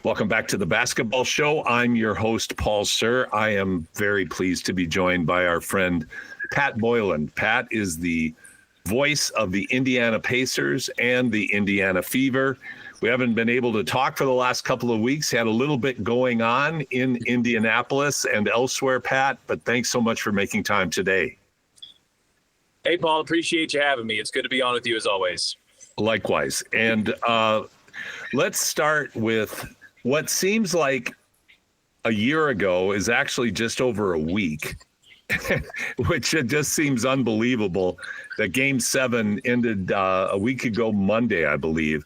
Welcome back to the Basketball Show. I'm your host, Paul Sir. I am very pleased to be joined by our friend, Pat Boylan. Pat is the voice of the Indiana Pacers and the Indiana Fever. We haven't been able to talk for the last couple of weeks. Had a little bit going on in Indianapolis and elsewhere, Pat, but thanks so much for making time today. Hey, Paul, appreciate you having me. It's good to be on with you as always. Likewise. And let's start with what seems like a year ago is actually just over a week, which it just seems unbelievable that Game 7 ended a week ago Monday, I believe.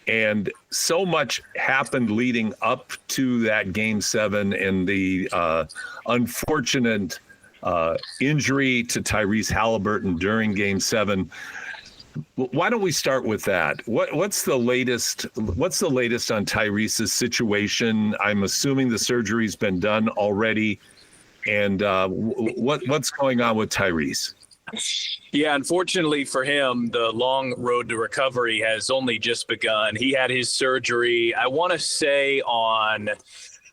And so much happened leading up to that Game 7 and the unfortunate injury to Tyrese Halliburton during Game 7. Why don't we start with that? What's the latest? What's the latest on Tyrese's situation? I'm assuming the surgery's been done already, and what's going on with Tyrese? Yeah, unfortunately for him, the long road to recovery has only just begun. He had his surgery, I want to say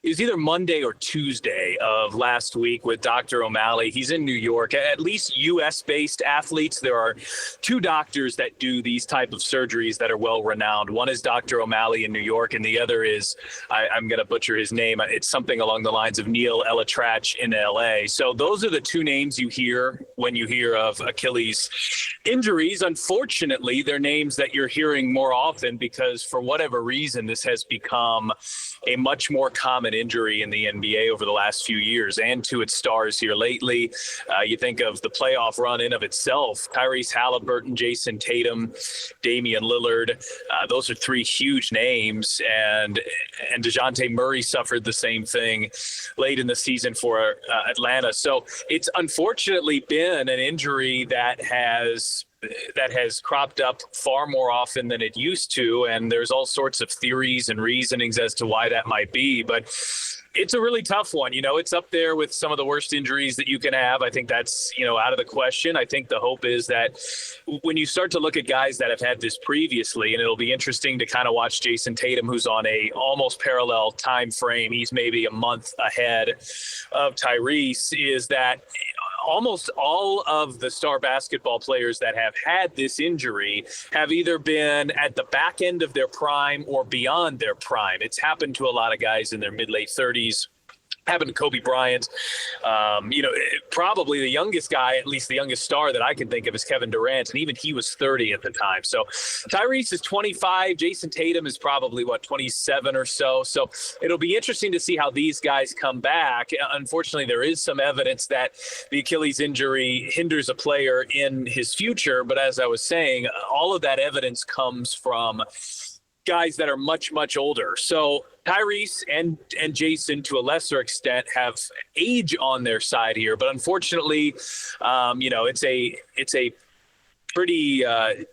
it was either Monday or Tuesday of last week with Dr. O'Malley. He's in New York. At least U.S.-based athletes, there are two doctors that do these type of surgeries that are well-renowned. One is Dr. O'Malley in New York, and the other is, I'm going to butcher his name, it's something along the lines of Neil Elatrach in L.A. So those are the two names you hear when you hear of Achilles injuries. Unfortunately, they're names that you're hearing more often because for whatever reason, this has become a much more common injury in the NBA over the last few years and to its stars here lately. You think of the playoff run in of itself, Tyrese Halliburton, Jason Tatum, Damian Lillard. Those are three huge names. And DeJounte Murray suffered the same thing late in the season for Atlanta. So it's unfortunately been an injury that has cropped up far more often than it used to. And there's all sorts of theories and reasonings as to why that might be. But it's a really tough one. It's up there with some of the worst injuries that you can have. I think that's, out of the question. I think the hope is that when you start to look at guys that have had this previously, and it'll be interesting to kind of watch Jason Tatum, who's on a almost parallel time frame. He's maybe a month ahead of Tyrese, is that almost all of the star basketball players that have had this injury have either been at the back end of their prime or beyond their prime. It's happened to a lot of guys in their mid-late 30s. Happened to Kobe Bryant. Probably the youngest guy, at least the youngest star that I can think of, is Kevin Durant, and even he was 30 at the time. So Tyrese is 25. Jason Tatum is probably, 27 or so. So it'll be interesting to see how these guys come back. Unfortunately, there is some evidence that the Achilles injury hinders a player in his future. But as I was saying, all of that evidence comes from guys that are much, much older. So Tyrese and Jason, to a lesser extent, have age on their side here. But unfortunately, it's a pretty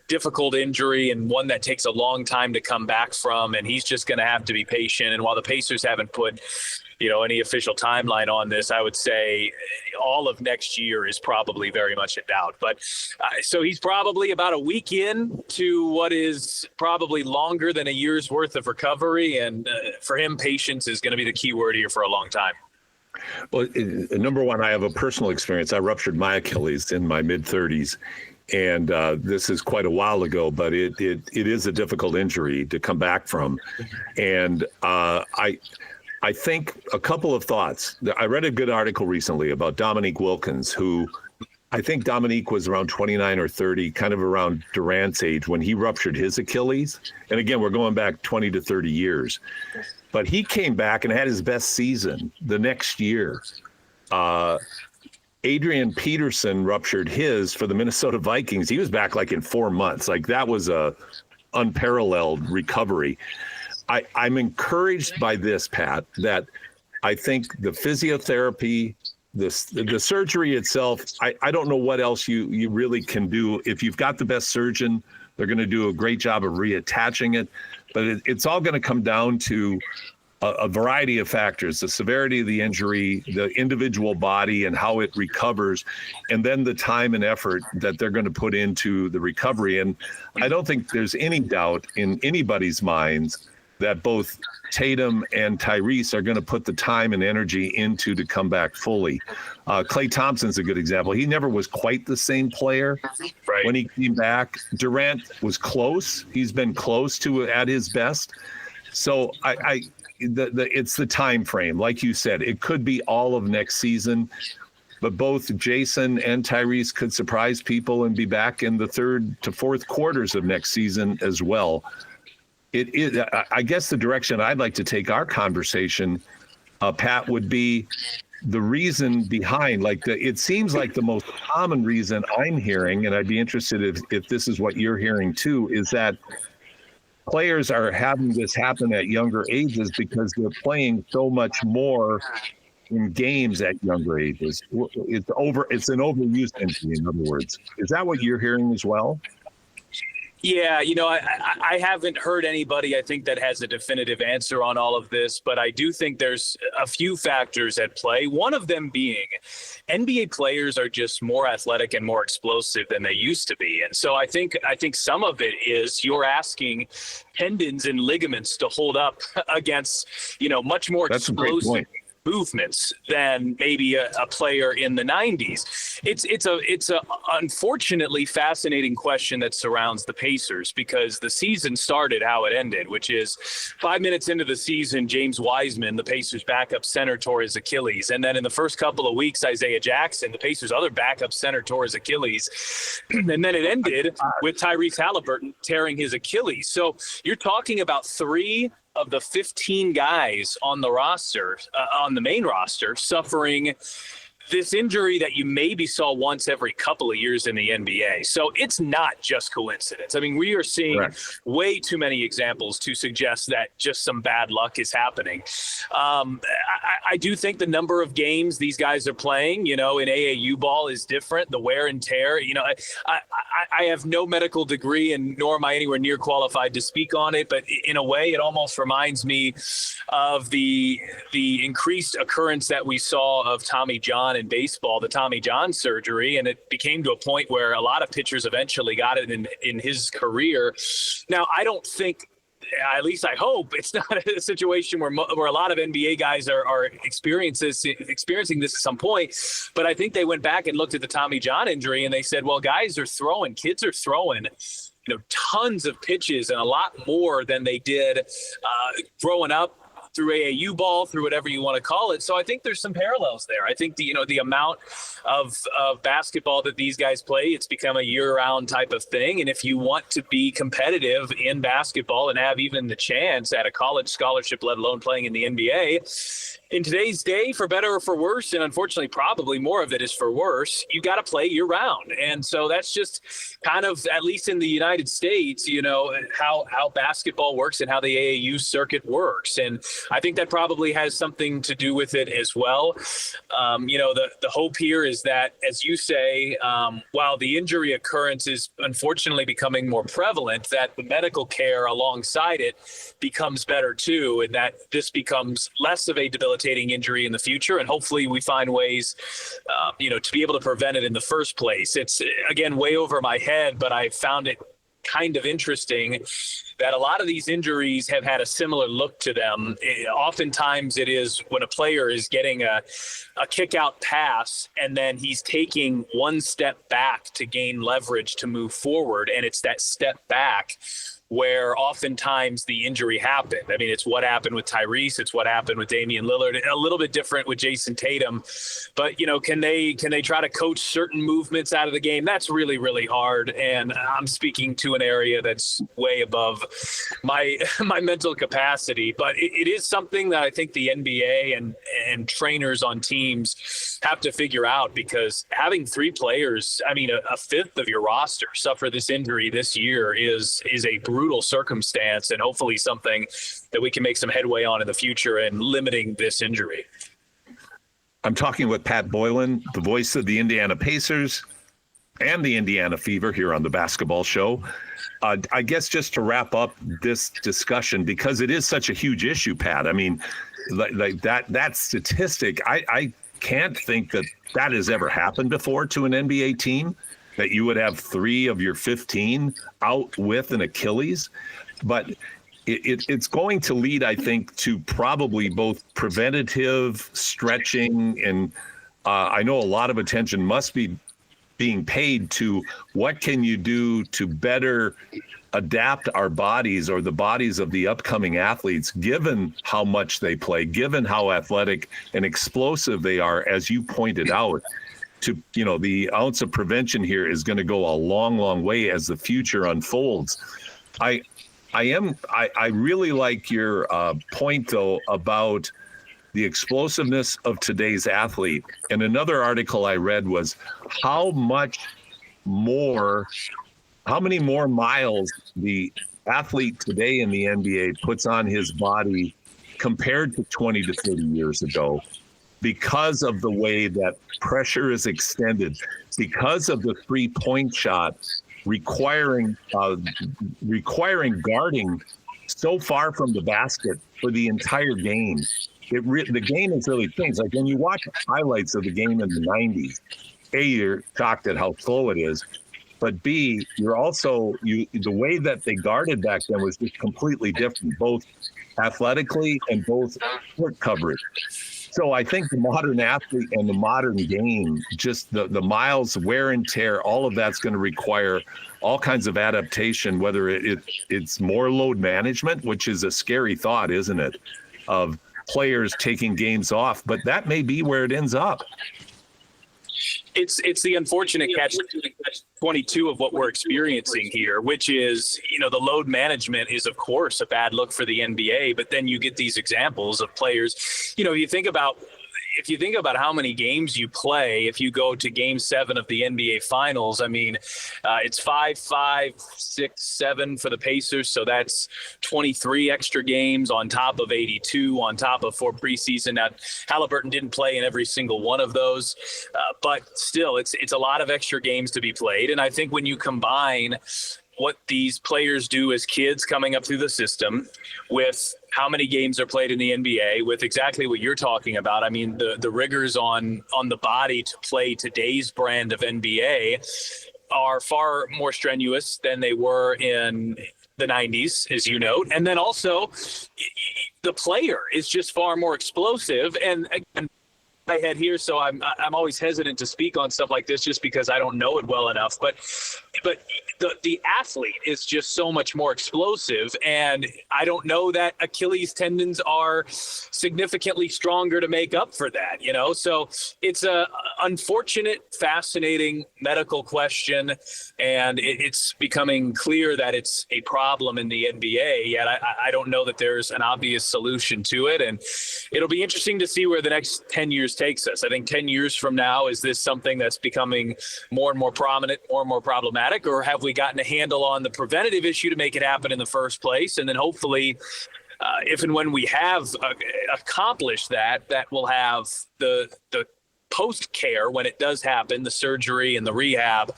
difficult injury and one that takes a long time to come back from. And he's just going to have to be patient. And while the Pacers haven't put any official timeline on this, I would say all of next year is probably very much in doubt. But so he's probably about a week in to what is probably longer than a year's worth of recovery. And for him, patience is going to be the key word here for a long time. Well, number one, I have a personal experience. I ruptured my Achilles in my mid-30s. And this is quite a while ago, but it is a difficult injury to come back from. And I think a couple of thoughts. I read a good article recently about Dominique Wilkins, who I think Dominique was around 29 or 30, kind of around Durant's age when he ruptured his Achilles. And again, we're going back 20 to 30 years. But he came back and had his best season the next year. Adrian Peterson ruptured his for the Minnesota Vikings. He was back like in 4 months. Like that was a unparalleled recovery. I'm encouraged by this, Pat, that I think the physiotherapy, the surgery itself, I don't know what else you really can do. If you've got the best surgeon, they're going to do a great job of reattaching it. But it's all going to come down to a variety of factors: the severity of the injury, the individual body and how it recovers, and then the time and effort that they're going to put into the recovery. And I don't think there's any doubt in anybody's minds that both Tatum and Tyrese are going to put the time and energy into to come back fully. Klay Thompson's a good example. He never was quite the same player when he came back. Durant was close. He's been close to at his best. So it's the time frame. Like you said, it could be all of next season, but both Jason and Tyrese could surprise people and be back in the third to fourth quarters of next season as well. It is, I guess, the direction I'd like to take our conversation, Pat, would be the reason behind, it seems like the most common reason I'm hearing, and I'd be interested if this is what you're hearing too, is that players are having this happen at younger ages because they're playing so much more in games at younger ages. It's an overuse injury, in other words. Is that what you're hearing as well? Yeah, I haven't heard anybody, I think, that has a definitive answer on all of this, but I do think there's a few factors at play. One of them being NBA players are just more athletic and more explosive than they used to be. And so I think some of it is you're asking tendons and ligaments to hold up against, much more explosive movements than maybe a player in the 90s. It's a unfortunately fascinating question that surrounds the Pacers, because the season started how it ended, which is 5 minutes into the season, James Wiseman, the Pacers backup center, tore his Achilles. And then in the first couple of weeks, Isaiah Jackson, the Pacers other backup center, tore his Achilles. And then it ended with Tyrese Halliburton tearing his Achilles. So you're talking about 3 of the 15 guys on the roster, on the main roster, suffering this injury that you maybe saw once every couple of years in the NBA. So it's not just coincidence. I mean, we are seeing way too many examples to suggest that just some bad luck is happening. I do think the number of games these guys are playing, in AAU ball is different. The wear and tear, I have no medical degree, and nor am I anywhere near qualified to speak on it. But in a way, it almost reminds me of the increased occurrence that we saw of Tommy John in baseball, the Tommy John surgery, and it became to a point where a lot of pitchers eventually got it in his career. Now, I don't think, at least I hope, it's not a situation where a lot of NBA guys are experiencing this at some point. But I think they went back and looked at the Tommy John injury and they said, well, kids are throwing, tons of pitches and a lot more than they did growing up through AAU ball, through whatever you want to call it. So I think there's some parallels there. I think the amount of basketball that these guys play, it's become a year-round type of thing. And if you want to be competitive in basketball and have even the chance at a college scholarship, let alone playing in the NBA, in today's day, for better or for worse, and unfortunately probably more of it is for worse, you got to play year-round. And so that's just kind of, at least in the United States, how basketball works and how the AAU circuit works. And I think that probably has something to do with it as well. The hope here is that, as you say, while the injury occurrence is unfortunately becoming more prevalent, that the medical care alongside it becomes better too, and that this becomes less of a debilitating injury in the future. And hopefully we find ways, to be able to prevent it in the first place. It's, again, way over my head, but I found it kind of interesting that a lot of these injuries have had a similar look to them. Oftentimes it is when a player is getting a kick out pass and then he's taking one step back to gain leverage to move forward. And it's that step back where oftentimes the injury happened. I mean, it's what happened with Tyrese. It's what happened with Damian Lillard. A little bit different with Jason Tatum. But, can they try to coach certain movements out of the game? That's really, really hard. And I'm speaking to an area that's way above my mental capacity. But it is something that I think the NBA and trainers on teams have to figure out, because having 3 players, a fifth of your roster suffer this injury this year is a brutal circumstance, and hopefully something that we can make some headway on in the future in limiting this injury. I'm talking with Pat Boylan, the voice of the Indiana Pacers and the Indiana Fever here on the Basketball Show. I guess just to wrap up this discussion, because it is such a huge issue, Pat. I mean, like that statistic, I can't think that has ever happened before to an NBA team, that you would have 3 of your 15 out with an Achilles. But it's going to lead, I think, to probably both preventative stretching, and I know a lot of attention must be being paid to what can you do to better adapt our bodies, or the bodies of the upcoming athletes, given how much they play, given how athletic and explosive they are, as you pointed out. To, the ounce of prevention here is going to go a long, long way as the future unfolds. I really like your point, though, about the explosiveness of today's athlete. And another article I read was how many more miles the athlete today in the NBA puts on his body compared to 20 to 30 years ago, because of the way that pressure is extended, because of the three-point shot requiring guarding so far from the basket for the entire game. The game has really changed. Like when you watch highlights of the game in the 90s, A, you're shocked at how slow it is, but B, the way that they guarded back then was just completely different, both athletically and both court coverage. So I think the modern athlete and the modern game, just the miles, wear and tear, all of that's going to require all kinds of adaptation, whether it's more load management, which is a scary thought, isn't it, of players taking games off, but that may be where it ends up. It's the unfortunate catch-22 of what we're experiencing here, which is, the load management is, of course, a bad look for the NBA. But then you get these examples of players. If you think about how many games you play, if you go to Game 7 of the NBA Finals, it's 5, 6, 7 for the Pacers. So that's 23 extra games on top of 82, on top of 4 preseason. Now, Halliburton didn't play in every single one of those, but still, it's a lot of extra games to be played. And I think when you combine what these players do as kids coming up through the system with how many games are played in the NBA, with exactly what you're talking about. The rigors on the body to play today's brand of NBA are far more strenuous than they were in the 90s, as you note. And then also the player is just far more explosive. And again, my head here, so I'm always hesitant to speak on stuff like this just because I don't know it well enough. But the athlete is just so much more explosive, and I don't know that Achilles tendons are significantly stronger to make up for that. So it's a unfortunate, fascinating medical question, and it's becoming clear that it's a problem in the NBA. Yet I don't know that there's an obvious solution to it, and it'll be interesting to see where the next 10 years takes us. I think 10 years from now, is this something that's becoming more and more prominent, more and more problematic, or have we gotten a handle on the preventative issue to make it happen in the first place? And then hopefully, if and when we have accomplished that we'll have the post care when it does happen, the surgery and the rehab,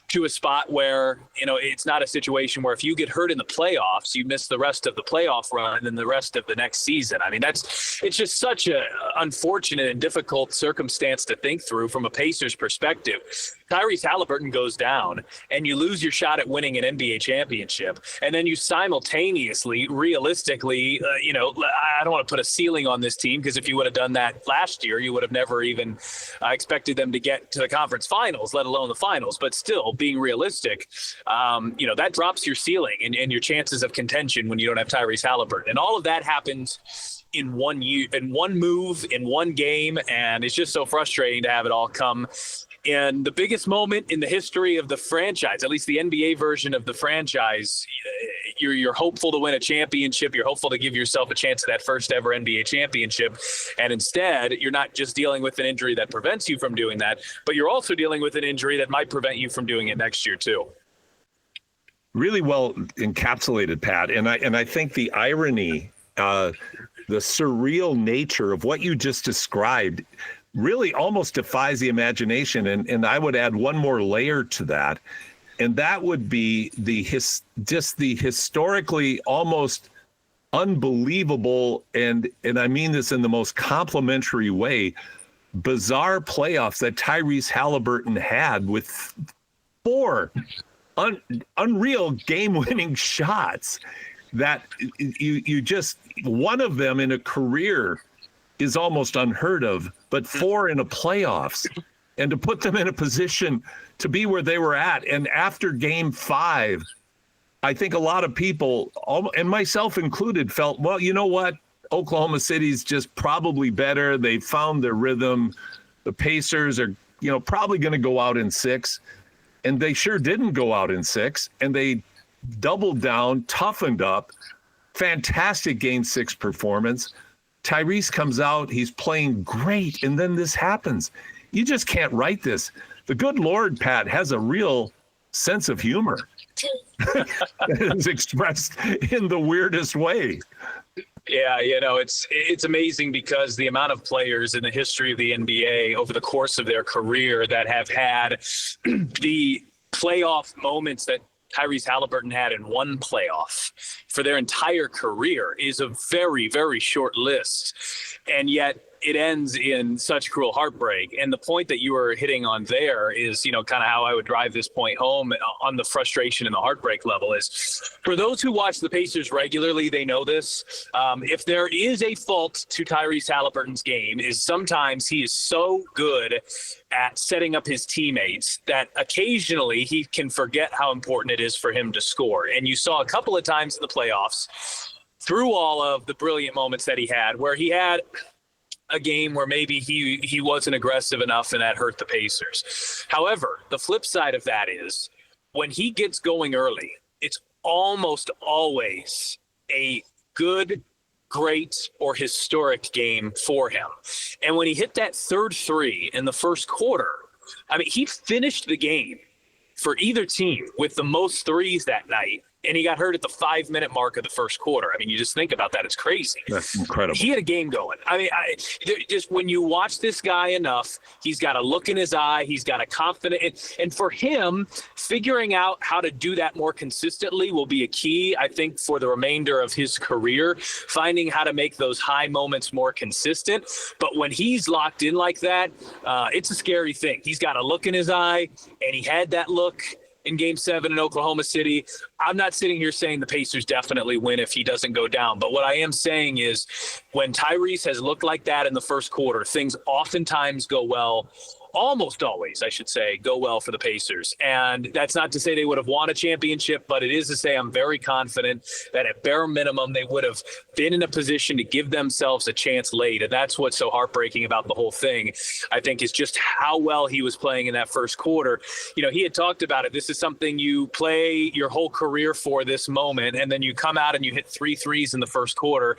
to a spot where, it's not a situation where if you get hurt in the playoffs, you miss the rest of the playoff run and then the rest of the next season. It's just such a unfortunate and difficult circumstance to think through from a Pacers perspective. Tyrese Halliburton goes down and you lose your shot at winning an NBA championship. And then you simultaneously, realistically, I don't want to put a ceiling on this team, because if you would have done that last year, you would have never even expected them to get to the conference finals, let alone the finals. But still, being realistic, that drops your ceiling and your chances of contention when you don't have Tyrese Halliburton. And all of that happens in 1 year, in one move, in one game. And it's just so frustrating to have it all come in the biggest moment in the history of the franchise, at least the NBA version of the franchise. You're hopeful to win a championship. You're hopeful to give yourself a chance at that first ever NBA championship. And instead, you're not just dealing with an injury that prevents you from doing that, but you're also dealing with an injury that might prevent you from doing it next year too. Really well encapsulated, Pat. And I think the irony, the surreal nature of what you just described really almost defies the imagination. And I would add one more layer to that. And that would be the historically almost unbelievable, and I mean this in the most complimentary way, bizarre playoffs that Tyrese Halliburton had with 4 unreal game-winning shots. that you just, one of them in a career is almost unheard of, but 4 in a playoffs, and to put them in a position to be where they were at. And after game 5, I think a lot of people, and myself included, felt, well, you know what? Oklahoma City's just probably better. They found their rhythm. The Pacers are, probably going to go out in 6. And they sure didn't go out in 6. And they doubled down, toughened up. Fantastic game 6 performance. Tyrese comes out. He's playing great. And then this happens. You just can't write this. The good Lord, Pat, has a real sense of humor. That is expressed in the weirdest way. Yeah, it's amazing because the amount of players in the history of the NBA over the course of their career that have had the playoff moments that Tyrese Halliburton had in one playoff for their entire career is a very, very short list. And yet it ends in such cruel heartbreak. And the point that you were hitting on there is, kind of how I would drive this point home on the frustration and the heartbreak level is, for those who watch the Pacers regularly, they know this. If there is a fault to Tyrese Halliburton's game, is sometimes he is so good at setting up his teammates that occasionally he can forget how important it is for him to score. And you saw a couple of times in the playoffs, through all of the brilliant moments that he had, where he had a game where maybe he wasn't aggressive enough and that hurt the Pacers. However, the flip side of that is when he gets going early, it's almost always a good, great, or historic game for him. And when he hit that third 3 in the first quarter, he finished the game for either team with the most 3s that night. And he got hurt at the 5-minute mark of the first quarter. You just think about that. It's crazy. That's incredible. He had a game going. Just when you watch this guy enough, he's got a look in his eye. He's got a confidence. And for him, figuring out how to do that more consistently will be a key, I think, for the remainder of his career, finding how to make those high moments more consistent. But when he's locked in like that, it's a scary thing. He's got a look in his eye, and he had that look in game 7 in Oklahoma City. I'm not sitting here saying the Pacers definitely win if he doesn't go down. But what I am saying is when Tyrese has looked like that in the first quarter, things oftentimes go well. Almost always, I should say, go well for the Pacers. And that's not to say they would have won a championship, but it is to say I'm very confident that at bare minimum they would have been in a position to give themselves a chance late. And that's what's so heartbreaking about the whole thing, I think, is just how well he was playing in that first quarter. He had talked about it. This is something you play your whole career for, this moment, and then you come out and you hit 3 threes in the first quarter,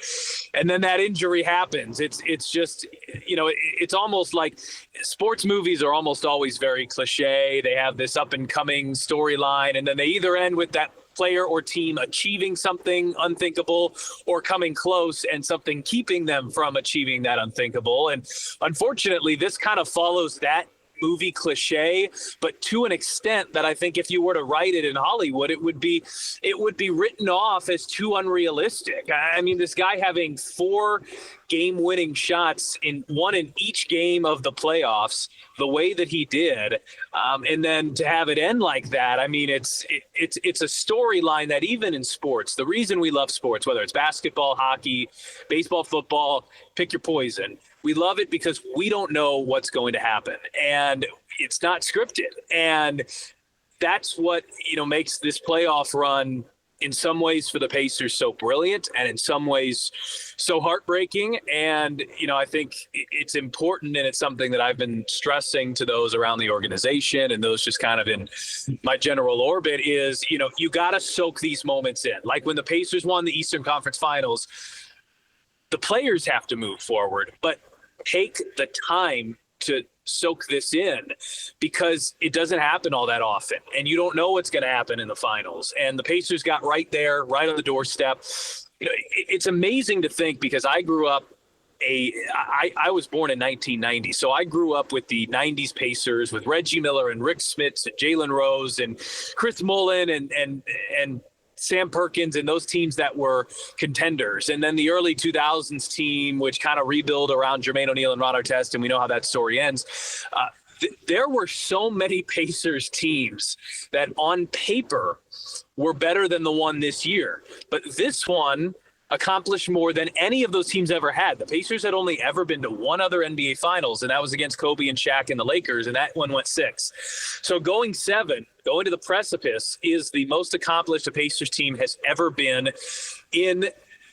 and then that injury happens. It's just, it's almost like sports movies are almost always very cliche. They have this up and coming storyline, and then they either end with that player or team achieving something unthinkable or coming close and something keeping them from achieving that unthinkable. And unfortunately, this kind of follows that movie cliche, but to an extent that I think if you were to write it in Hollywood, it would be written off as too unrealistic. This guy having 4 game-winning shots in each game of the playoffs, the way that he did, and then to have it end like that. It's a storyline that even in sports, the reason we love sports, whether it's basketball, hockey, baseball, football, pick your poison, we love it because we don't know what's going to happen, and it's not scripted. And that's what, makes this playoff run in some ways for the Pacers so brilliant and in some ways so heartbreaking. And, I think it's important, and it's something that I've been stressing to those around the organization and those just kind of in my general orbit is, you got to soak these moments in. Like when the Pacers won the Eastern Conference Finals, the players have to move forward, but take the time to soak this in because it doesn't happen all that often, and you don't know what's going to happen in the finals. And the Pacers got right there, right on the doorstep. It's amazing to think because I grew up I was born in 1990, so I grew up with the 90s Pacers with Reggie Miller and Rick Smits and Jalen Rose and Chris Mullin and Sam Perkins and those teams that were contenders. And then the early 2000s team, which kind of rebuild around Jermaine O'Neal and Ron Artest, and we know how that story ends. there were so many Pacers teams that on paper were better than the one this year. But this one accomplished more than any of those teams ever had. The Pacers had only ever been to one other NBA Finals, and that was against Kobe and Shaq and the Lakers, and that one went 6. So going to the precipice is the most accomplished a Pacers team has ever been in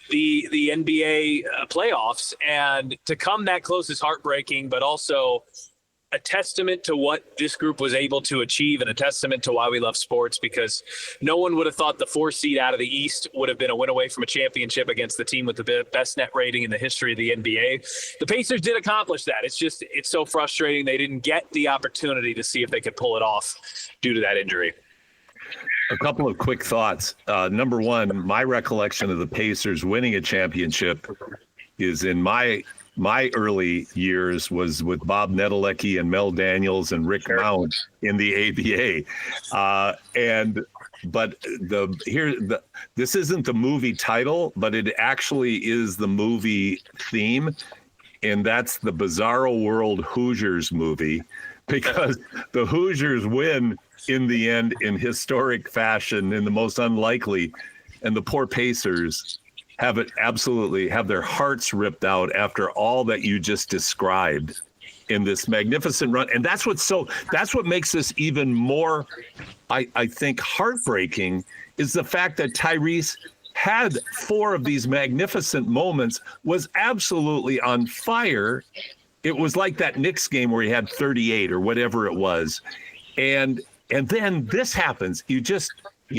the NBA playoffs. And to come that close is heartbreaking, but also a testament to what this group was able to achieve and a testament to why we love sports, because no one would have thought the 4 seed out of the East would have been a win away from a championship against the team with the best net rating in the history of the NBA. The Pacers did accomplish that. It's so frustrating. They didn't get the opportunity to see if they could pull it off due to that injury. A couple of quick thoughts. Number one, my recollection of the Pacers winning a championship is in my early years was with Bob Nedelecki and Mel Daniels and Rick Mount in the ABA. This isn't the movie title, but it actually is the movie theme. And that's the Bizarro World Hoosiers movie, because the Hoosiers win in the end in historic fashion in the most unlikely, and the poor Pacers have their hearts ripped out after all that you just described in this magnificent run. And that's what makes this even more, I think, heartbreaking, is the fact that Tyrese had 4 of these magnificent moments, was absolutely on fire. It was like that Knicks game where he had 38 or whatever it was. And then this happens. You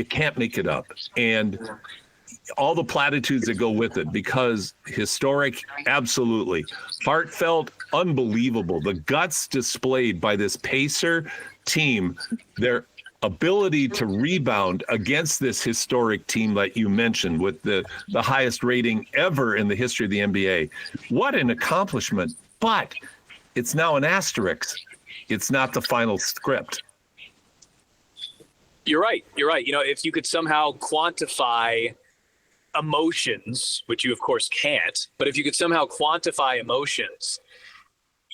can't make it up. And all the platitudes that go with it, because historic, absolutely. Heartfelt, unbelievable. The guts displayed by this Pacer team, their ability to rebound against this historic team that you mentioned with the highest rating ever in the history of the NBA. What an accomplishment. But it's now an asterisk. It's not the final script. You're right. If you could somehow quantify emotions, which you of course can't, but if you could somehow quantify emotions,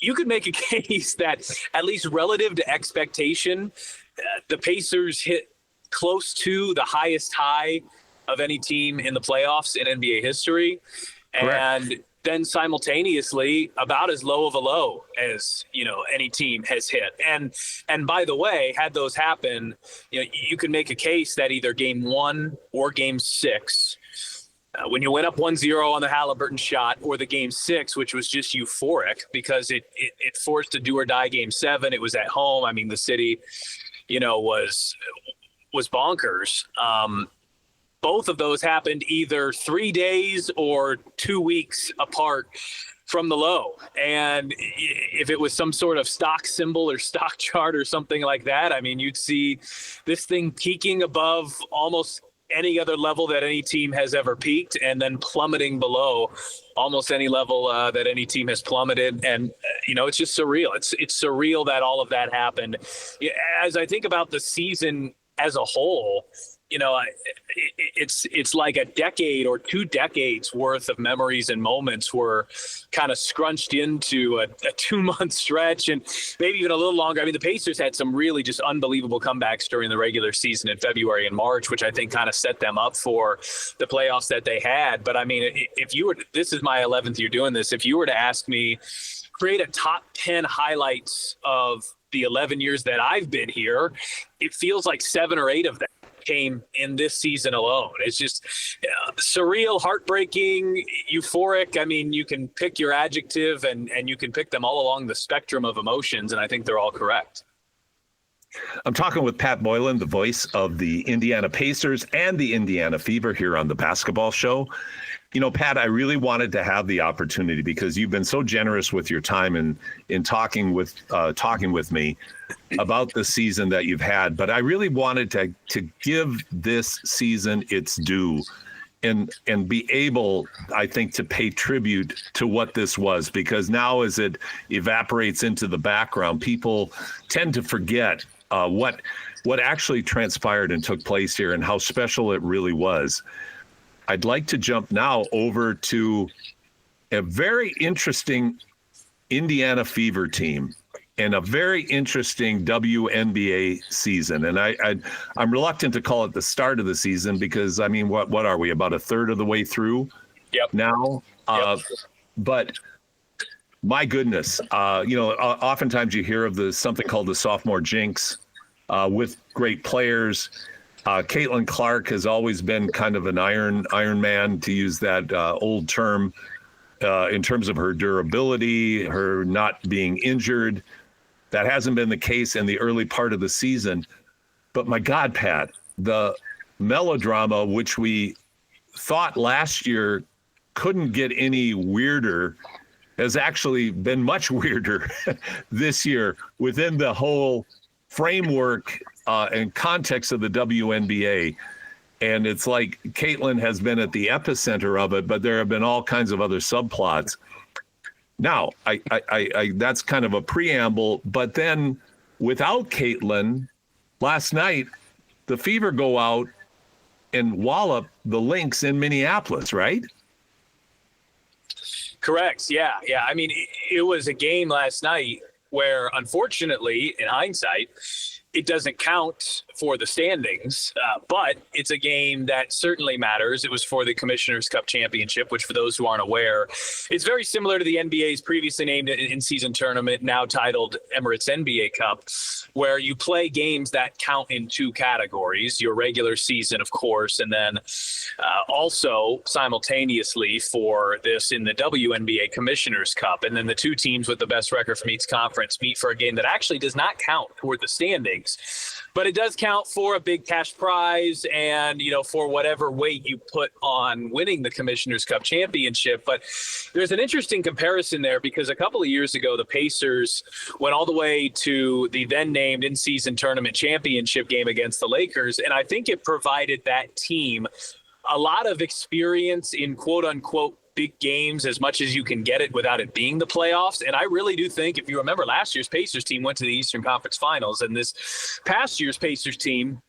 you could make a case that at least relative to expectation, the Pacers hit close to the highest high of any team in the playoffs in NBA history. Correct. And then simultaneously about as low of a low as, any team has hit. And by the way, had those happen, you could make a case that either game 1 or game 6, when you went up 1-0 on the Halliburton shot, or the game 6, which was just euphoric because it forced a do or die game 7. It was at home. I mean, the city, was bonkers. Both of those happened either 3 days or 2 weeks apart from the low. And if it was some sort of stock symbol or stock chart or something like that, I mean, you'd see this thing peaking above almost any other level that any team has ever peaked, and then plummeting below almost any level that any team has plummeted. And, it's just surreal. It's surreal that all of that happened. As I think about the season as a whole, it's like a decade or 2 decades worth of memories and moments were kind of scrunched into a 2-month stretch, and maybe even a little longer. I mean, the Pacers had some really just unbelievable comebacks during the regular season in February and March, which I think kind of set them up for the playoffs that they had. But I mean, this is my 11th year doing this. If you were to ask me, create a top 10 highlights of the 11 years that I've been here, it feels like 7 or 8 of them came in this season alone. It's just surreal, heartbreaking, euphoric. I mean, you can pick your adjective and you can pick them all along the spectrum of emotions, and I think they're all correct. I'm talking with Pat Boylan, the voice of the Indiana Pacers and the Indiana Fever here on the Basketball Show. Pat, I really wanted to have the opportunity, because you've been so generous with your time in talking with me about the season that you've had. But I really wanted to give this season its due and be able, I think, to pay tribute to what this was, because now as it evaporates into the background, people tend to forget what actually transpired and took place here and how special it really was. I'd like to jump now over to a very interesting Indiana Fever team and a very interesting WNBA season. And I'm reluctant to call it the start of the season because, I mean, what are we, about a third of the way through now? But my goodness, oftentimes you hear of something called the sophomore jinx with great players. Caitlin Clark has always been kind of an Iron Man, to use that old term, in terms of her durability, her not being injured. That hasn't been the case in the early part of the season. But my God, Pat, the melodrama, which we thought last year couldn't get any weirder, has actually been much weirder this year within the whole framework and context of the WNBA. And it's like Caitlin has been at the epicenter of it, but there have been all kinds of other subplots. Now, I that's kind of a preamble, but then without Caitlin, last night, the Fever go out and wallop the Lynx in Minneapolis, right? Correct. Yeah. I mean, it was a game last night where, unfortunately, in hindsight, it doesn't count for the standings, but it's a game that certainly matters. It was for the Commissioner's Cup Championship, which, for those who aren't aware, is very similar to the NBA's previously named in-season tournament, now titled Emirates NBA Cup, where you play games that count in two categories: your regular season, of course, and then also simultaneously for this in the WNBA Commissioner's Cup. And then the two teams with the best record from each conference meet for a game that actually does not count toward the standings, but it does count for a big cash prize and, for whatever weight you put on winning the Commissioner's Cup Championship. But there's an interesting comparison there, because a couple of years ago, the Pacers went all the way to the then named in-season tournament championship game against the Lakers. And I think it provided that team a lot of experience in quote unquote big games, as much as you can get it without it being the playoffs. And I really do think, if you remember, last year's Pacers team went to the Eastern Conference Finals, and this past year's Pacers team,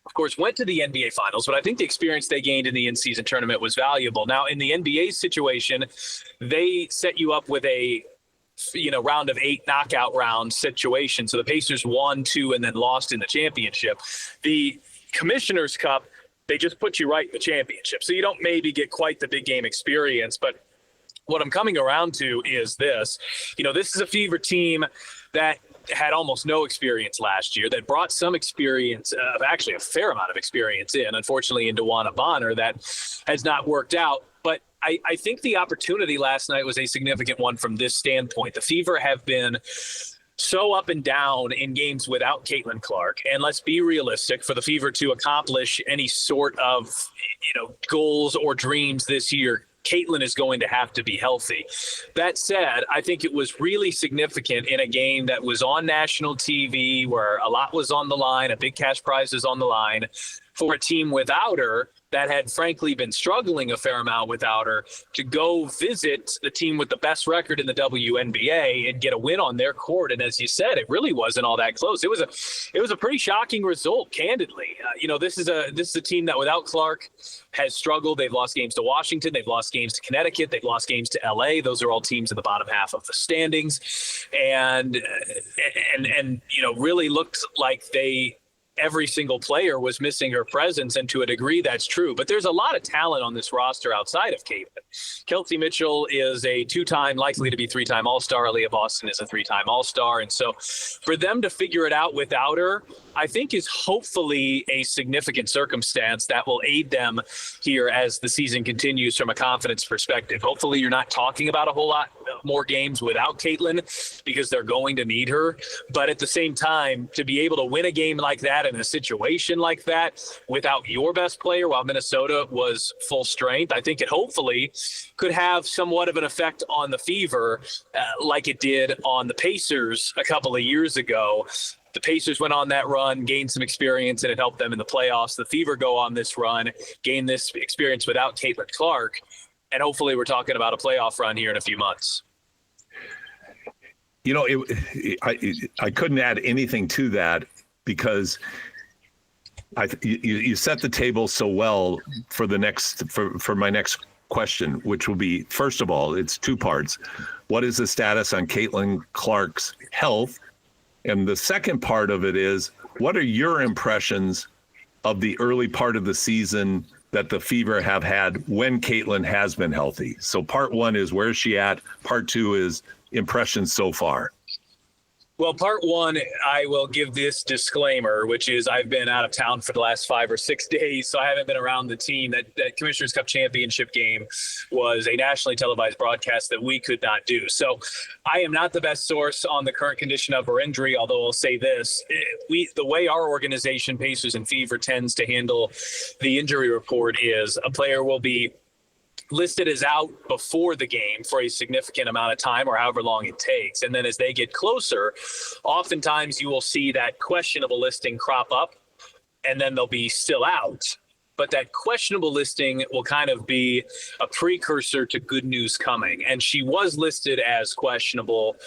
of course, went to the NBA Finals, but I think the experience they gained in the in-season tournament was valuable. Now, in the NBA situation, they set you up with a round of 8 knockout round situation. So the Pacers won 2 and then lost in the championship. The Commissioner's Cup, they just put you right in the championship. So you don't maybe get quite the big game experience. But what I'm coming around to is this. This is a Fever team that had almost no experience last year, that brought some experience, actually a fair amount of experience unfortunately, in DeWanna Bonner, that has not worked out. But I think the opportunity last night was a significant one from this standpoint. The Fever have been so up and down in games without Caitlin Clark. And let's be realistic, for the Fever to accomplish any sort of, goals or dreams this year, Caitlin is going to have to be healthy. That said, I think it was really significant in a game that was on national TV, where a lot was on the line, a big cash prize is on the line, for a team without her that had frankly been struggling a fair amount without her, to go visit the team with the best record in the WNBA and get a win on their court. And as you said, it really wasn't all that close. It was a pretty shocking result, candidly. This is a team that without Clark has struggled. They've lost games to Washington. They've lost games to Connecticut. They've lost games to LA. Those are all teams in the bottom half of the standings. And really looked like every single player was missing her presence, and to a degree that's true. But there's a lot of talent on this roster outside of Caitlin. Kelsey Mitchell is a 2-time, likely to be 3-time All-Star. Aaliyah Boston is a 3-time All-Star. And so for them to figure it out without her, I think is hopefully a significant circumstance that will aid them here as the season continues from a confidence perspective. Hopefully you're not talking about a whole lot more games without Caitlin, because they're going to need her. But at the same time, to be able to win a game like that in a situation like that without your best player while Minnesota was full strength, I think it hopefully could have somewhat of an effect on the Fever, like it did on the Pacers a couple of years ago. The Pacers went on that run, gained some experience, and it helped them in the playoffs. The Fever go on this run, gain this experience without Caitlin Clark, and hopefully we're talking about a playoff run here in a few months. I couldn't add anything to that, because you set the table so well for for my next question, which will be, first of all, it's 2 parts. What is the status on Caitlin Clark's health? And the second part of it is, what are your impressions of the early part of the season that the Fever have had when Caitlin has been healthy? So part one is, where's she at? Part two is impressions so far. Well, part one, I will give this disclaimer, which is I've been out of town for the last 5 or 6 days, so I haven't been around the team. That Commissioner's Cup championship game was a nationally televised broadcast that we could not do. So I am not the best source on the current condition of her injury, although I'll say this. The way our organization, Pacers and Fever, tends to handle the injury report is a player will be listed as out before the game for a significant amount of time or however long it takes. And then as they get closer, oftentimes you will see that questionable listing crop up and then they'll be still out. But that questionable listing will kind of be a precursor to good news coming. And she was listed as questionable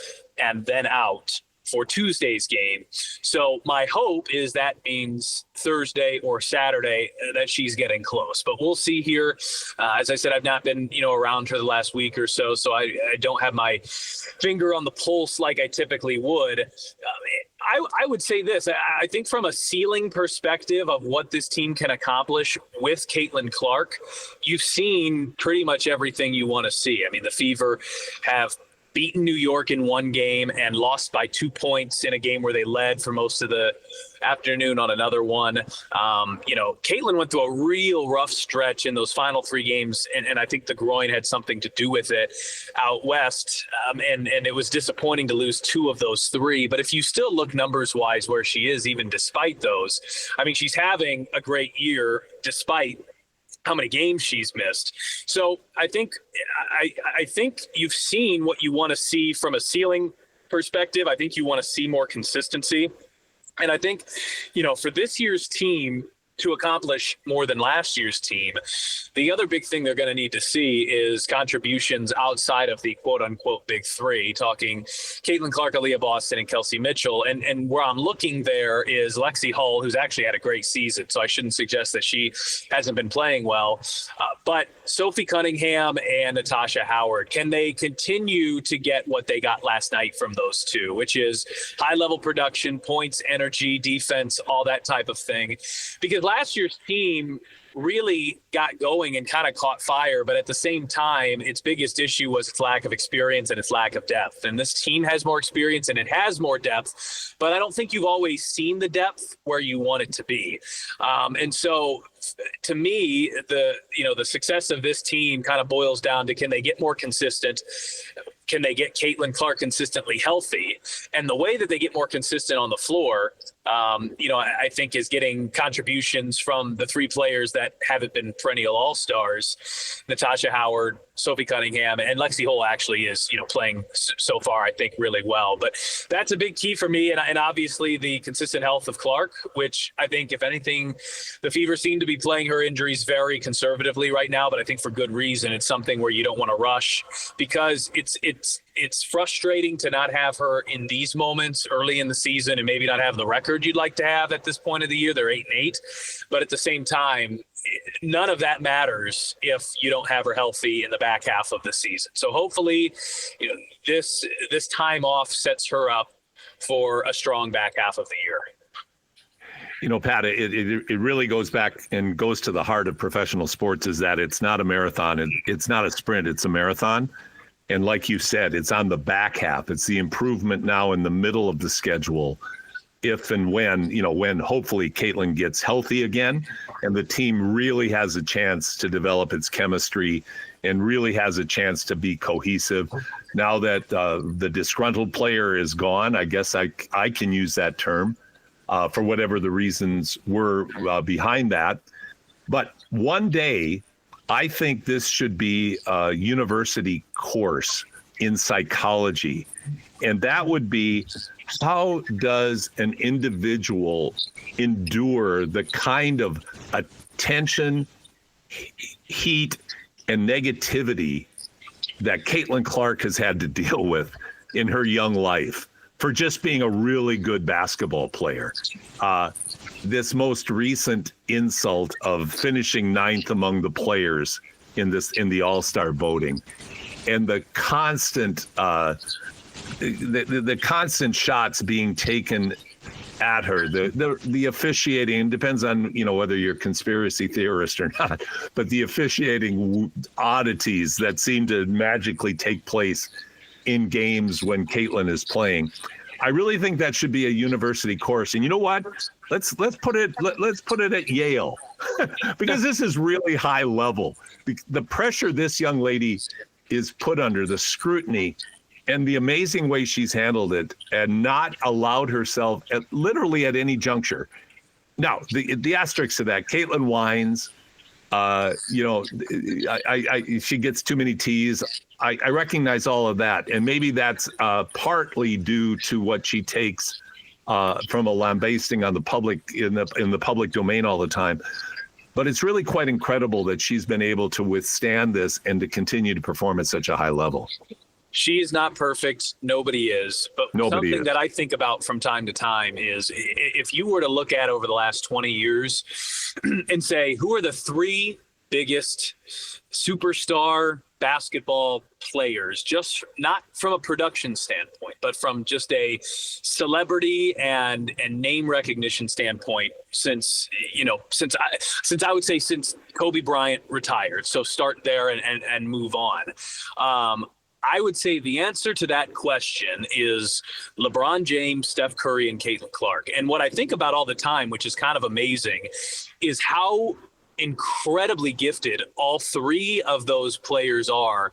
and then out for Tuesday's game. So my hope is that means Thursday or Saturday that she's getting close, but we'll see here. As I said, I've not been, around her the last week or so, so I don't have my finger on the pulse like I typically would. I would say this. I think from a ceiling perspective of what this team can accomplish with Caitlin Clark, you've seen pretty much everything you want to see. I mean, the Fever have beaten New York in one game and lost by 2 points in a game where they led for most of the afternoon on another one. Caitlin went through a real rough stretch in those final 3 games, and I think the groin had something to do with it out west, and it was disappointing to lose 2 of those 3. But if you still look numbers-wise where she is, even despite those, I mean, she's having a great year despite how many games she's missed. So I think you've seen what you want to see from a ceiling perspective. I think you want to see more consistency. And I think, for this year's team to accomplish more than last year's team, the other big thing they're going to need to see is contributions outside of the quote-unquote big 3, talking Caitlin Clark, Aaliyah Boston, and Kelsey Mitchell. And where I'm looking there is Lexi Hull, who's actually had a great season, so I shouldn't suggest that she hasn't been playing well. But Sophie Cunningham and Natasha Howard, can they continue to get what they got last night from those two, which is high-level production, points, energy, defense, all that type of thing? Because last year's team really got going and kind of caught fire, but at the same time, its biggest issue was its lack of experience and its lack of depth. And this team has more experience and it has more depth, but I don't think you've always seen the depth where you want it to be. And so to me, the success of this team kind of boils down to, can they get more consistent? Can they get Caitlin Clark consistently healthy? And the way that they get more consistent on the floor, I think is getting contributions from the 3 players that haven't been perennial all-stars, Natasha Howard, Sophie Cunningham, and Lexi Hull actually is, playing so far, I think, really well. But that's a big key for me. And obviously the consistent health of Clark, which I think, if anything, the Fever seem to be playing her injuries very conservatively right now, but I think for good reason. It's something where you don't want to rush, because it's frustrating to not have her in these moments early in the season and maybe not have the record you'd like to have at this point of the year. They're 8-8, but at the same time, none of that matters if you don't have her healthy in the back half of the season. So hopefully, this time off sets her up for a strong back half of the year. Pat, it really goes back and goes to the heart of professional sports, is that it's not a marathon. It's not a sprint. It's a marathon. And like you said, it's on the back half. It's the improvement now in the middle of the schedule. If and when, when hopefully Caitlin gets healthy again and the team really has a chance to develop its chemistry and really has a chance to be cohesive. Now that the disgruntled player is gone, I guess I can use that term for whatever the reasons were behind that. But one day, I think this should be a university course in psychology. And that would be, how does an individual endure the kind of attention, heat, and negativity that Caitlin Clark has had to deal with in her young life for just being a really good basketball player? This most recent insult of finishing 9th among the players in the All-Star voting, and the constant the constant shots being taken at her, the officiating depends on, whether you're a conspiracy theorist or not, but the officiating oddities that seem to magically take place in games when Caitlin is playing. I really think that should be a university course. And you know what? Let's put it at Yale because this is really high level. The pressure this young lady is put under, the scrutiny, and the amazing way she's handled it and not allowed herself literally at any juncture. Now, the asterisk to that, Caitlin whines. She gets too many tees. I recognize all of that, and maybe that's partly due to what she takes from a lambasting on the public in the public domain all the time. But it's really quite incredible that she's been able to withstand this and to continue to perform at such a high level. She is not perfect. Nobody is. But something that I think about from time to time is if you were to look at over the last 20 years and say, who are the three biggest superstar basketball players, just not from a production standpoint, but from just a celebrity and name recognition standpoint since I would say since Kobe Bryant retired. So start there and move on. I would say the answer to that question is LeBron James, Steph Curry, and Caitlin Clark. And what I think about all the time, which is kind of amazing, is how incredibly gifted all three of those players are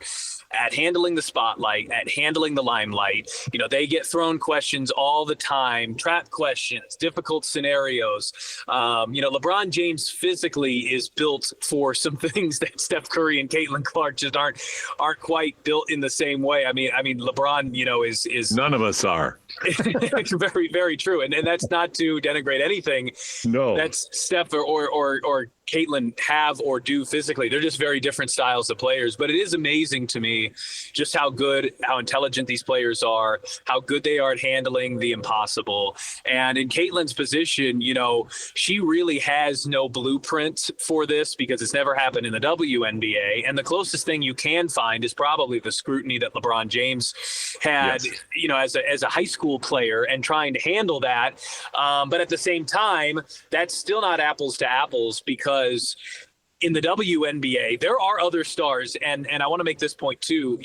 at handling the spotlight, at handling the limelight. They get thrown questions all the time, trap questions, difficult scenarios. LeBron James physically is built for some things that Steph Curry and Caitlin Clark just aren't quite built in the same way. I mean, LeBron, is none of us are. It's very, very true. And that's not to denigrate anything. No, that's Steph or Caitlin have or do physically. They're just very different styles of players. But it is amazing to me just how intelligent these players are, how good they are at handling the impossible. And in Caitlin's position, she really has no blueprint for this because it's never happened in the WNBA. And the closest thing you can find is probably the scrutiny that LeBron James had, yes, as a high school player and trying to handle that. But at the same time, that's still not apples to apples because in the WNBA, there are other stars, and I want to make this point too.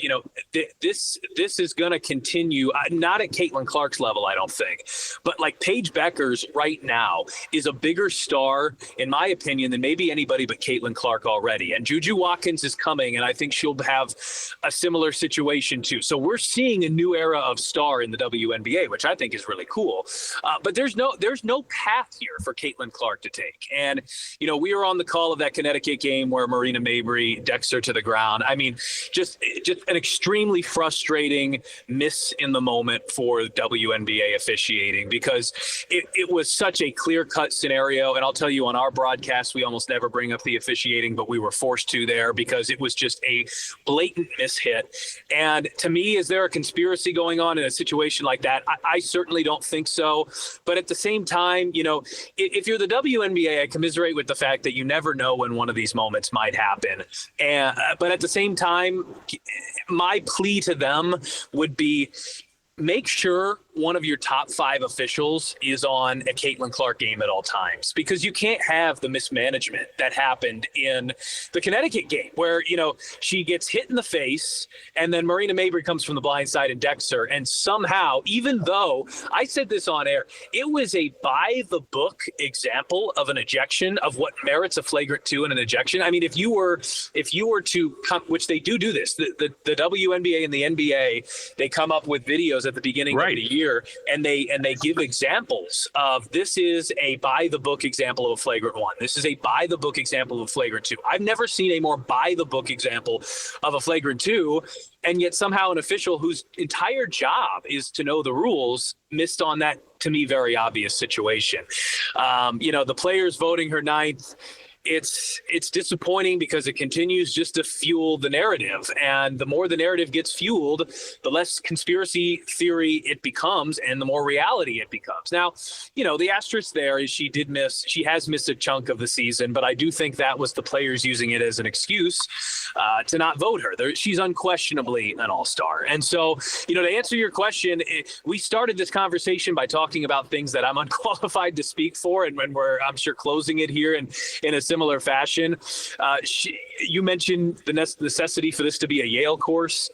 This is going to continue, not at Caitlin Clark's level, I don't think, but like Paige Beckers right now is a bigger star, in my opinion, than maybe anybody but Caitlin Clark already. And Juju Watkins is coming, and I think she'll have a similar situation too. So we're seeing a new era of star in the WNBA, which I think is really cool. But there's no path here for Caitlin Clark to take. And we were on the call of that Connecticut game where Marina Mabry decks her to the ground. I mean, just an extremely frustrating miss in the moment for WNBA officiating because it was such a clear-cut scenario. And I'll tell you, on our broadcast, we almost never bring up the officiating, but we were forced to there because it was just a blatant mishit. And to me, is there a conspiracy going on in a situation like that? I certainly don't think so. But at the same time, if you're the WNBA, I commiserate with the fact that you never know when one of these moments might happen. But at the same time, my plea to them would be make sure one of your top 5 officials is on a Caitlin Clark game at all times, because you can't have the mismanagement that happened in the Connecticut game where, she gets hit in the face and then Marina Mabry comes from the blind side and decks her. And somehow, even though I said this on air, it was a by the book example of an ejection of what merits a flagrant 2 and an ejection. I mean, if you were to come, which they do this, the WNBA and the NBA, they come up with videos at the beginning of the year, and they give examples of this is a by the book example of a flagrant 1. This is a by the book example of a flagrant 2. I've never seen a more by the book example of a flagrant 2, and yet somehow an official whose entire job is to know the rules missed on that, to me, very obvious situation. The players voting her 9th. it's disappointing because it continues just to fuel the narrative. And the more the narrative gets fueled, the less conspiracy theory it becomes and the more reality it becomes. Now, the asterisk there is she has missed a chunk of the season, but I do think that was the players using it as an excuse to not vote her. She's unquestionably an all-star. And so, to answer your question, we started this conversation by talking about things that I'm unqualified to speak for, and when we're, I'm sure, closing it here in a similar fashion. You mentioned the necessity for this to be a Yale course.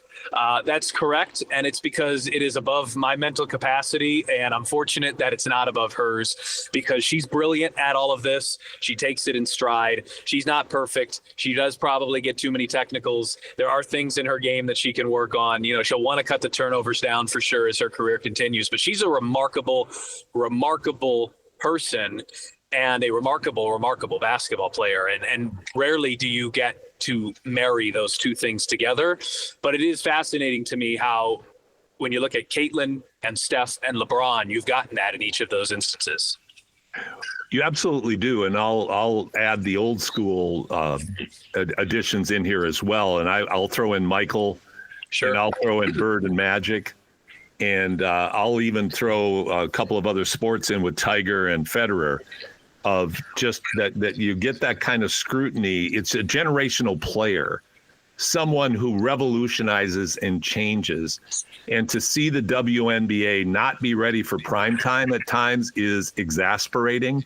That's correct, and it's because it is above my mental capacity, and I'm fortunate that it's not above hers because she's brilliant at all of this. She takes it in stride. She's not perfect. She does probably get too many technicals. There are things in her game that she can work on. She'll want to cut the turnovers down for sure as her career continues, but she's a remarkable person and a remarkable basketball player. And rarely do you get to marry those two things together. But it is fascinating to me how, when you look at Caitlin and Steph and LeBron, you've gotten that in each of those instances. You absolutely do. And I'll add the old school additions in here as well. And I'll throw in Michael. Sure. And I'll throw in Bird and Magic. And I'll even throw a couple of other sports in with Tiger and Federer, of just that you get that kind of scrutiny. It's a generational player, someone who revolutionizes and changes. And to see the WNBA not be ready for prime time at times is exasperating.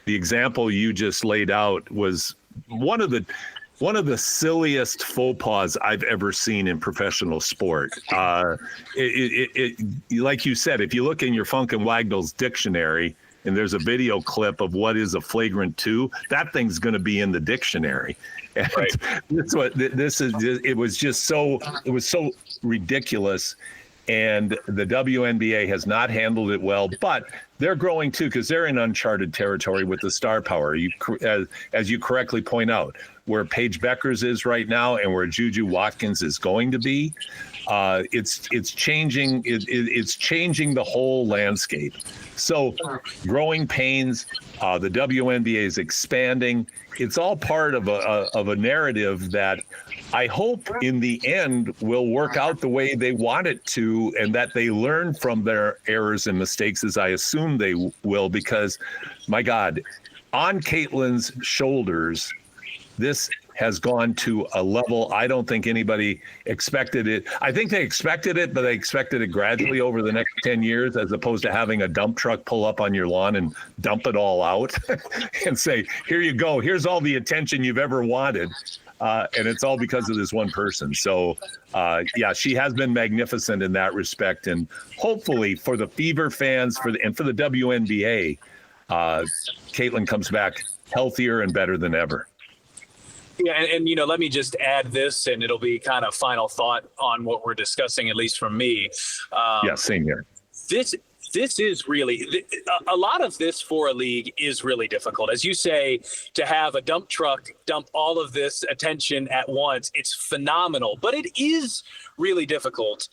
The example you just laid out was one of the silliest faux pas I've ever seen in professional sport. Like you said, if you look in your Funk and Wagnall's dictionary and there's a video clip of what is a flagrant 2, that thing's going to be in the dictionary. And right. It was so ridiculous. And the WNBA has not handled it well, but they're growing too, because they're in uncharted territory with the star power. As you correctly point out, where Paige Beckers is right now and where Juju Watkins is going to be, it's changing. It's changing the whole landscape. So, growing pains. The WNBA is expanding. It's all part of a narrative that I hope in the end will work out the way they want it to, and that they learn from their errors and mistakes, as I assume they will, because, my God, on Caitlin's shoulders, this has gone to a level I don't think anybody expected it. I think they expected it, but they expected it gradually over the next 10 years, as opposed to having a dump truck pull up on your lawn and dump it all out and say, here you go. Here's all the attention you've ever wanted. And it's all because of this one person. So, yeah, she has been magnificent in that respect. And hopefully for the Fever fans and for the WNBA, Caitlin comes back healthier and better than ever. Yeah, and let me just add this, and it'll be kind of final thought on what we're discussing, at least from me. Yeah, same here. This is really, a lot of this for a league is really difficult. As you say, to have a dump truck dump all of this attention at once, it's phenomenal, but it is really difficult.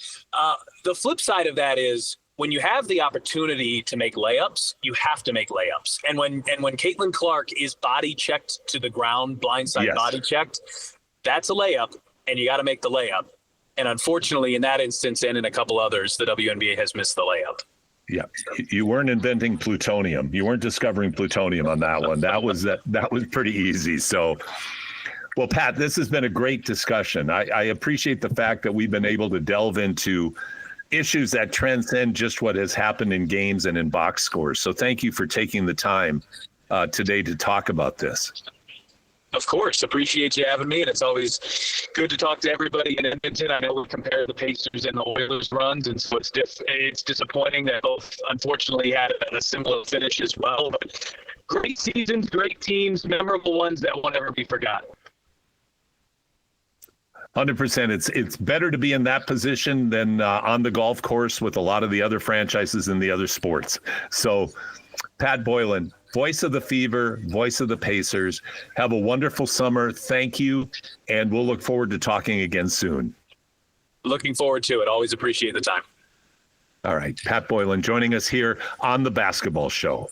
The flip side of that is, when you have the opportunity to make layups, you have to make layups. And when Caitlin Clark is body checked to the ground, blindside yes. body checked, that's a layup, and you got to make the layup. And unfortunately, in that instance and in a couple others, the WNBA has missed the layup. Yeah, you weren't inventing plutonium. You weren't discovering plutonium on that one. That was pretty easy. So, well, Pat, this has been a great discussion. I appreciate the fact that we've been able to delve into issues that transcend just what has happened in games and in box scores. So thank you for taking the time today to talk about this. Of course. Appreciate you having me. And it's always good to talk to everybody in Edmonton. I know we compare the Pacers and the Oilers runs, and so it's disappointing that both unfortunately had a similar finish as well. But great seasons, great teams, memorable ones that won't ever be forgotten. 100%. It's better to be in that position than on the golf course with a lot of the other franchises in the other sports. So, Pat Boylan, voice of the Fever, voice of the Pacers. Have a wonderful summer. Thank you, and we'll look forward to talking again soon. Looking forward to it. Always appreciate the time. All right, Pat Boylan joining us here on The Basketball Show.